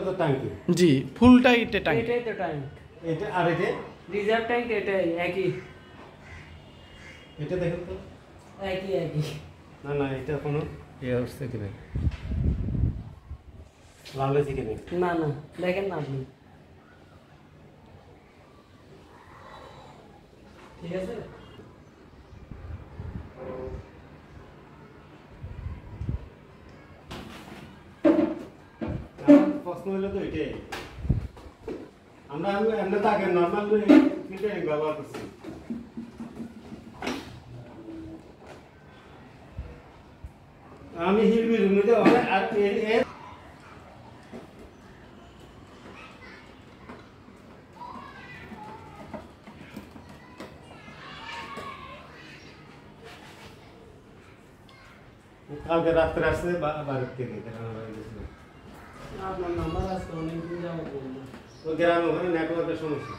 তো ট্যাঙ্কি। জি, ফুলটাই এটা ট্যাঙ্ক। এটাই তো ট্যাঙ্ক। এটা আর এটা রিজার্ভ ট্যাঙ্ক এটাই একই। এটা দেখেন তো। একই। না না, এটা কোনো হচ্ছে কি না, লাল হয়েছে কি না না, দেখেন না আপনি। ঠিক আছে। প্রশ্ন হলো তো এটাই, আমরা এমনি তো আগে নর্মাল ফিল্টারিং ব্যবহার করছি। আমি হিলবিল মধ্যে আর কালকে রাত্রে আসছে বাড়ির থেকে আপনার নাম্বার আছে, অনেকদিন যাবো বলবো। গ্রামে ওখানে নেটওয়ার্কের সমস্যা।